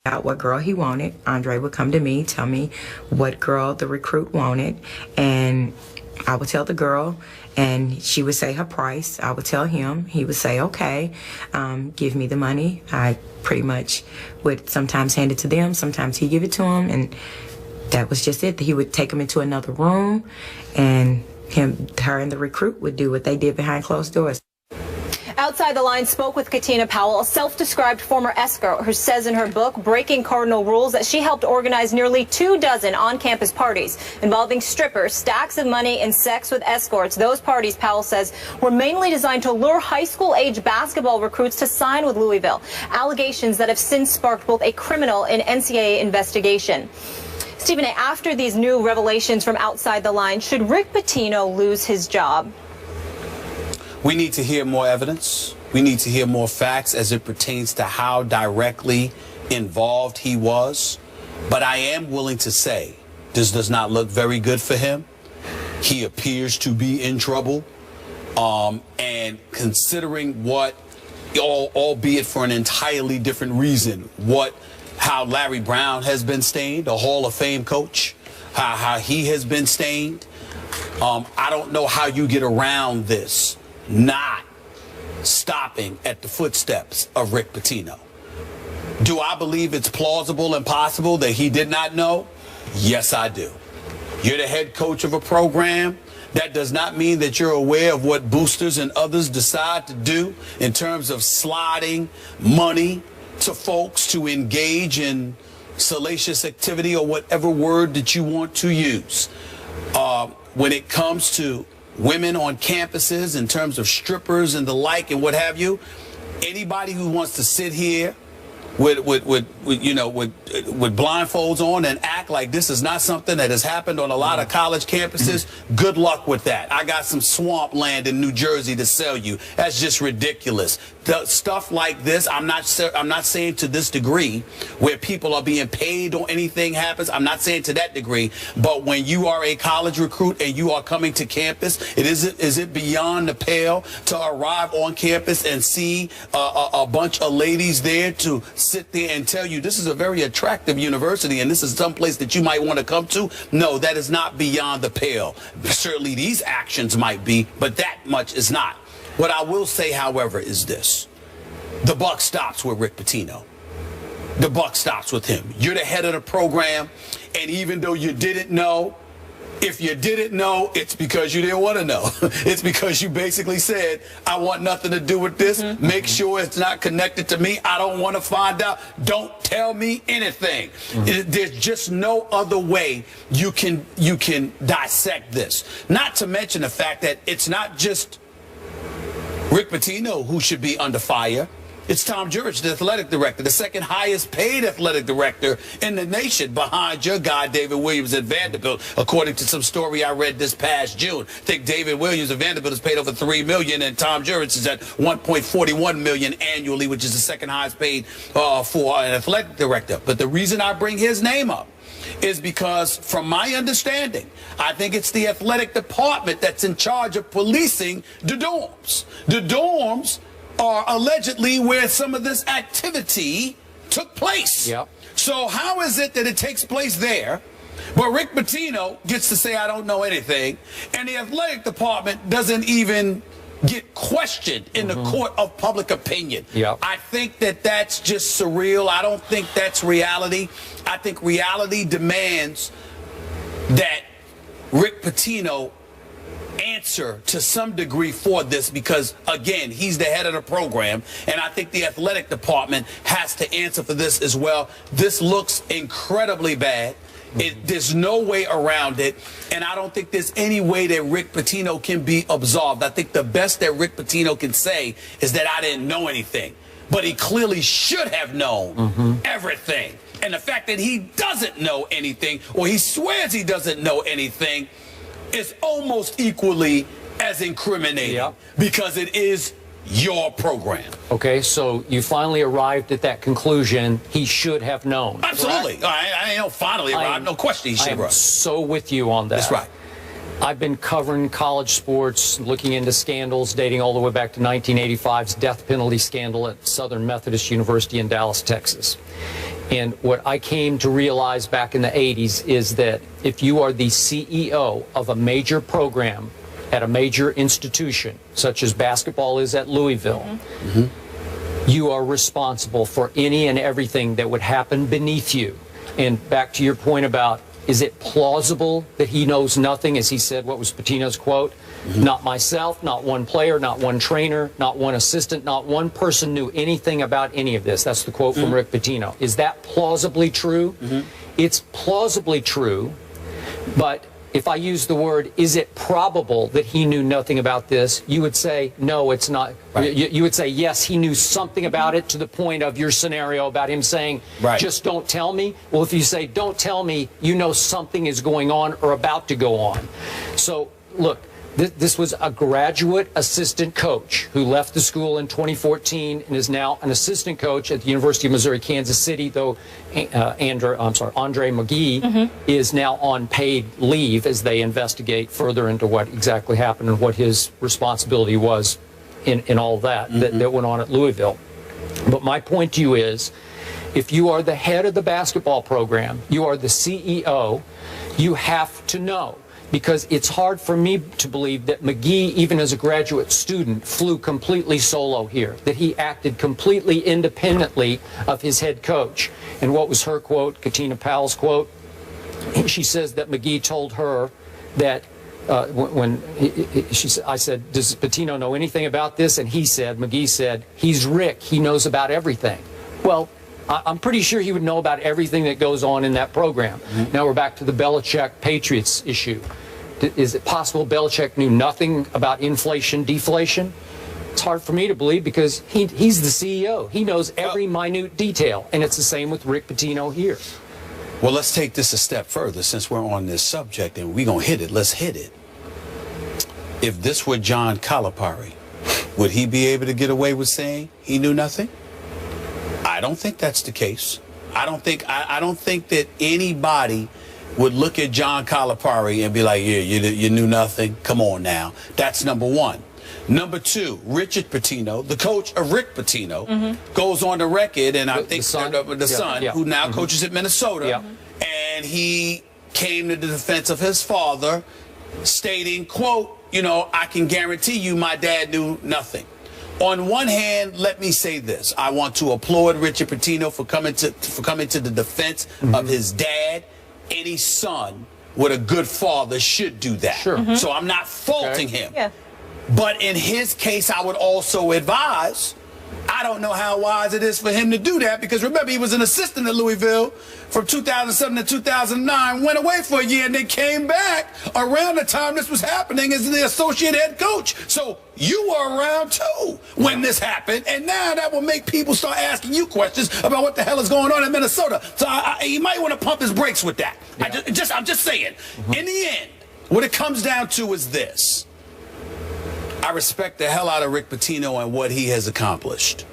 out what girl he wanted. Andre would come to me, tell me what girl the recruit wanted, and I would tell the girl, and she would say her price. I would tell him. He would say, okay, give me the money. I pretty much would sometimes hand it to them. Sometimes he'd give it to him, and that was just it. He would take them into another room, and her and the recruit would do what they did behind closed doors. Outside the Line spoke with Katina Powell, a self-described former escort who says in her book, Breaking Cardinal Rules, that she helped organize nearly 24 on-campus parties involving strippers, stacks of money, and sex with escorts. Those parties, Powell says, were mainly designed to lure high school-age basketball recruits to sign with Louisville. Allegations that have since sparked both a criminal and NCAA investigation. Stephen A., after these new revelations from Outside the Line, should Rick Pitino lose his job? We need to hear more evidence. We need to hear more facts as it pertains to how directly involved he was. But I am willing to say this does not look very good for him. He appears to be in trouble. And considering what, albeit for an entirely different reason, how Larry Brown has been stained, a Hall of Fame coach, how he has been stained, I don't know how you get around this not stopping at the footsteps of Rick Pitino. Do I believe it's plausible and possible that he did not know? Yes, I do. You're the head coach of a program. That does not mean that you're aware of what boosters and others decide to do in terms of sliding money to folks to engage in salacious activity or whatever word that you want to use. When it comes to women on campuses, in terms of strippers and the like and what have you, anybody who wants to sit here with blindfolds on and act like this is not something that has happened on a lot of college campuses, good luck with that. I got some swamp land in New Jersey to sell you. That's just ridiculous. The stuff like this, I'm not saying to this degree where people are being paid or anything happens. I'm not saying to that degree. But when you are a college recruit and you are coming to campus, is it beyond the pale to arrive on campus and see a bunch of ladies there to sit there and tell you this is a very attractive university and this is someplace that you might want to come to? No, that is not beyond the pale. Certainly these actions might be, but that much is not. What I will say, however, is this. The buck stops with Rick Pitino. The buck stops with him. You're the head of the program, and even though you didn't know, if you didn't know, it's because you didn't want to know. It's because you basically said, I want nothing to do with this. Make sure it's not connected to me. I don't want to find out. Don't tell me anything. There's just no other way you can dissect this. Not to mention the fact that it's not just Rick Pitino who should be under fire. It's Tom Jurich, the athletic director, the second highest paid athletic director in the nation behind your guy, David Williams at Vanderbilt, according to some story I read this past June. I think David Williams at Vanderbilt is paid over $3 million, and Tom Jurich is at $1.41 million annually, which is the second highest paid for an athletic director. But the reason I bring his name up is because, from my understanding, I think it's the athletic department that's in charge of policing the dorms. The dorms are allegedly where some of this activity took place. Yep. So how is it that it takes place there, but Rick Pitino gets to say, I don't know anything, and the athletic department doesn't even get questioned in the court of public opinion? Yep. I think that that's just surreal. I don't think that's reality. I think reality demands that Rick Pitino answer to some degree for this, because again, he's the head of the program, and I think the athletic department has to answer for this as well. This looks incredibly bad. There's no way around it, and I don't think there's any way that Rick Pitino can be absolved. I think the best that Rick Pitino can say is that I didn't know anything, but he clearly should have known everything. And the fact that he doesn't know anything, or he swears he doesn't know anything, is almost equally as incriminating, because it is your program. Okay, so you finally arrived at that conclusion. He should have known. Absolutely. I ain't finally arrived. No question he should have. I'm so with you on that. That's right. I've been covering college sports, looking into scandals dating all the way back to 1985's death penalty scandal at Southern Methodist University in Dallas, Texas. And what I came to realize back in the 80s is that if you are the CEO of a major program at a major institution, such as basketball is at Louisville, you are responsible for any and everything that would happen beneath you. And back to your point about, is it plausible that he knows nothing, as he said, what was Pitino's quote? Not myself, not one player, not one trainer, not one assistant, not one person knew anything about any of this. That's the quote from Rick Pitino. Is that plausibly true? It's plausibly true, but if I use the word, is it probable that he knew nothing about this? You would say, no, it's not. Right. You would say, yes, he knew something about it, to the point of your scenario about him saying, just don't tell me. Well, if you say, don't tell me, you know something is going on or about to go on. So, look, this was a graduate assistant coach who left the school in 2014 and is now an assistant coach at the University of Missouri, Kansas City, though Andre McGee is now on paid leave as they investigate further into what exactly happened and what his responsibility was in all that went on at Louisville. But my point to you is, if you are the head of the basketball program, you are the CEO, you have to know. Because it's hard for me to believe that McGee, even as a graduate student, flew completely solo here, that he acted completely independently of his head coach. And what was her quote, Katina Powell's quote? She says that McGee told her that I said, does Pitino know anything about this? And McGee said, he's Rick, he knows about everything. Well, I'm pretty sure he would know about everything that goes on in that program. Now we're back to the Belichick-Patriots issue. Is it possible Belichick knew nothing about inflation, deflation? It's hard for me to believe, because he's the CEO. He knows every minute detail, and it's the same with Rick Pitino here. Well, let's take this a step further, since we're on this subject, and we're going to hit it. Let's hit it. If this were John Calipari, would he be able to get away with saying he knew nothing? I don't think that's the case. I don't think that anybody would look at John Calipari and be like, yeah, you knew nothing. Come on now. That's number one. Number two, Richard Pitino, the coach of Rick Pitino, goes on the record, and I think the son, who now coaches at Minnesota, and he came to the defense of his father, stating, quote, I can guarantee you my dad knew nothing. On one hand, let me say this. I want to applaud Richard Pitino for coming to the defense of his dad. Any son with a good father should do that. Sure. So I'm not faulting him. Yeah. But in his case, I would also advise, I don't know how wise it is for him to do that, because remember, he was an assistant at Louisville from 2007 to 2009, went away for a year, and then came back around the time this was happening as the associate head coach. So you were around too when this happened, and now that will make people start asking you questions about what the hell is going on in Minnesota. So he might want to pump his brakes with that. Yeah. I'm just saying, in the end, what it comes down to is this. I respect the hell out of Rick Pitino and what he has accomplished.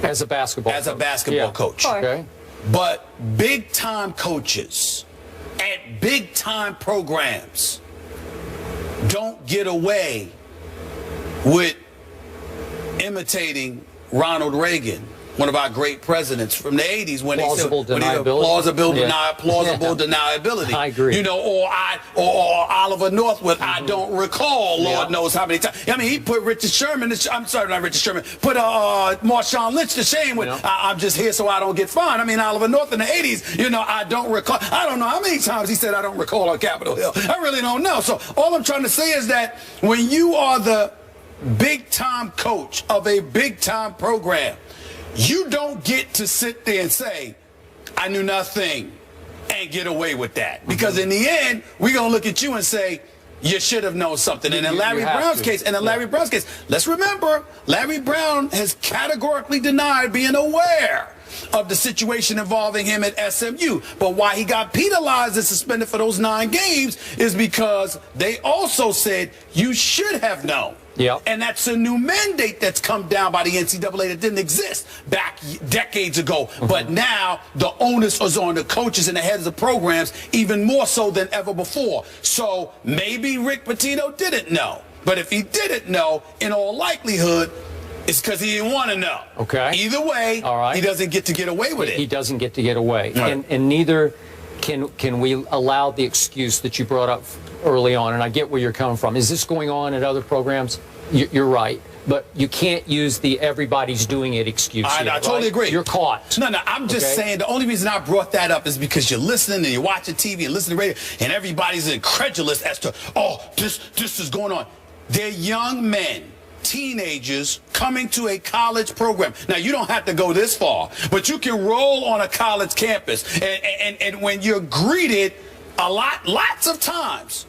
As a basketball coach. Okay. But big-time coaches at big-time programs don't get away with imitating Ronald Reagan, one of our great presidents from the 80s, when plausible deniability. I agree. Or Oliver Northwood, I don't recall, Lord knows how many times. I mean, he put Richard Sherman, I'm sorry, not Richard Sherman, put Marshawn Lynch to shame with, I'm just here so I don't get fined. I mean, Oliver North in the 80s, I don't recall. I don't know how many times he said I don't recall on Capitol Hill. I really don't know. So all I'm trying to say is that when you are the big-time coach of a big-time program, you don't get to sit there and say, I knew nothing, and get away with that. Because in the end, we're going to look at you and say, you should have known something. And in Larry Brown's case, let's remember, Larry Brown has categorically denied being aware of the situation involving him at SMU. But why he got penalized and suspended for those 9 games is because they also said you should have known. Yep. And that's a new mandate that's come down by the NCAA that didn't exist back decades ago. But now the onus is on the coaches and the heads of programs, even more so than ever before. So maybe Rick Pitino didn't know. But if he didn't know, in all likelihood, It's because he didn't want to know. Okay. Either way, all right, he doesn't get to get away with it. He doesn't get to get away. Right. And neither can we allow the excuse that you brought up early on, and I get where you're coming from. Is this going on at other programs? You're right. But you can't use the everybody's doing it excuse. I totally agree. You're caught. No, I'm just saying the only reason I brought that up is because you're listening and you're watching TV and listening to radio, and everybody's incredulous as to, oh, this is going on. They're young men, teenagers coming to a college program. Now, you don't have to go this far, but you can roll on a college campus, and when you're greeted lots of times,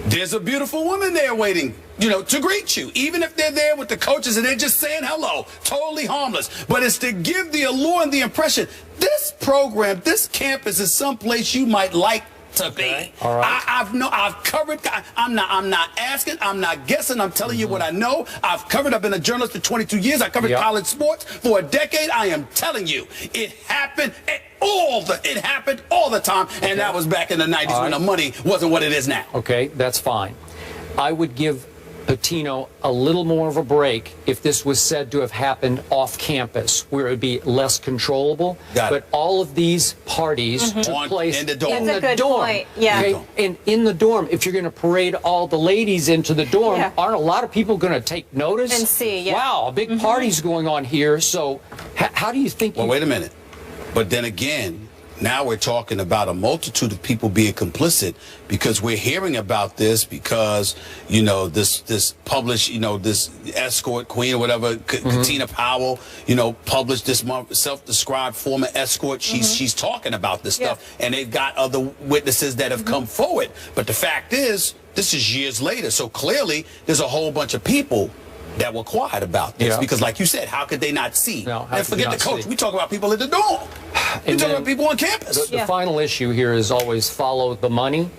there's a beautiful woman there waiting, to greet you. Even if they're there with the coaches and they're just saying hello, totally harmless. But it's to give the allure and the impression, this program, this campus is someplace you might like to be. All right. I've covered. I'm not asking. I'm not guessing. I'm telling you what I know. I've been a journalist for 22 years. I covered college sports for a decade. I am telling you, it happened. It happened all the time, and that was back in the 90s when the money wasn't what it is now. Okay, that's fine. I would give Pitino a little more of a break if this was said to have happened off campus, where it would be less controllable. But all of these parties took place in the dorm. in That's the a good dorm. point. Yeah. Okay? And in the dorm, if you're going to parade all the ladies into the dorm, aren't a lot of people going to take notice? And see, wow, a big party's going on here. So how do you think? Well, wait a minute. But then again, now we're talking about a multitude of people being complicit, because we're hearing about this because, this published, this escort queen or whatever, Katina Powell, published this self-described former escort. She's talking about this stuff, and they've got other witnesses that have come forward. But the fact is, this is years later. So clearly there's a whole bunch of people that were quiet about this, because like you said, how could they not see? And forget the coach. We talk about people at the dorm. We talk about people on campus. The final issue here is always follow the money.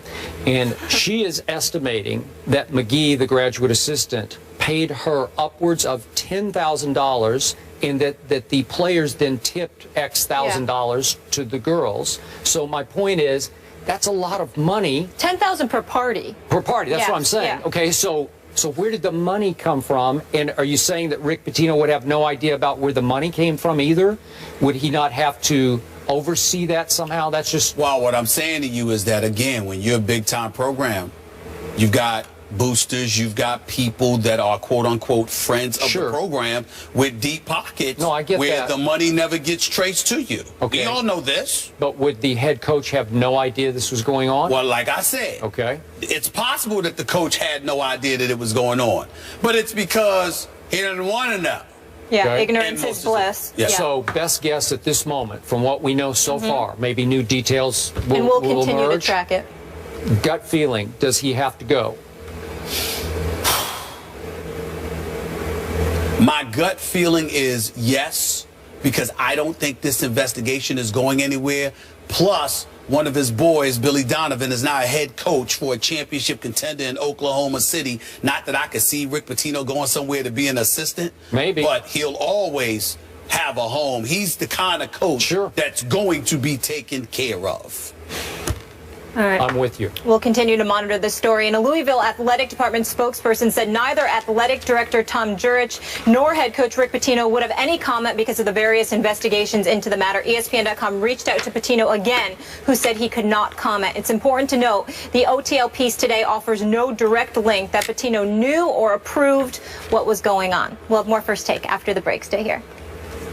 And she is estimating that McGee, the graduate assistant, paid her upwards of $10,000, and that the players then tipped X thousand dollars to the girls. So my point is, that's a lot of money. $10,000 per party. Per party, that's what I'm saying. Okay, so where did the money come from? And are you saying that Rick Pitino would have no idea about where the money came from either? Would he not have to oversee that somehow? That's just... Well, what I'm saying to you is that, again, when you're a big-time program, you've got boosters, you've got people that are quote-unquote friends of the program with deep pockets. No, I get where that. the money never gets traced to you. Okay. We all know this. But would the head coach have no idea this was going on? Well, like I said, it's possible that the coach had no idea that it was going on. But it's because he didn't want to know. Yeah, ignorance is bliss. So best guess at this moment, from what we know so far, maybe new details will and we'll continue emerge. to track it. Gut feeling, does he have to go? My gut feeling is yes, because I don't think this investigation is going anywhere. Plus, one of his boys, Billy Donovan, is now a head coach for a championship contender in Oklahoma City. Not that I could see Rick Pitino going somewhere to be an assistant. Maybe. But he'll always have a home. He's the kind of coach that's going to be taken care of. All right. I'm with you. We'll continue to monitor this story. And a Louisville Athletic Department spokesperson said neither athletic director Tom Jurich nor head coach Rick Pitino would have any comment because of the various investigations into the matter. ESPN.com reached out to Pitino again, who said he could not comment. It's important to note the OTL piece today offers no direct link that Pitino knew or approved what was going on. We'll have more First Take after the break. Stay here.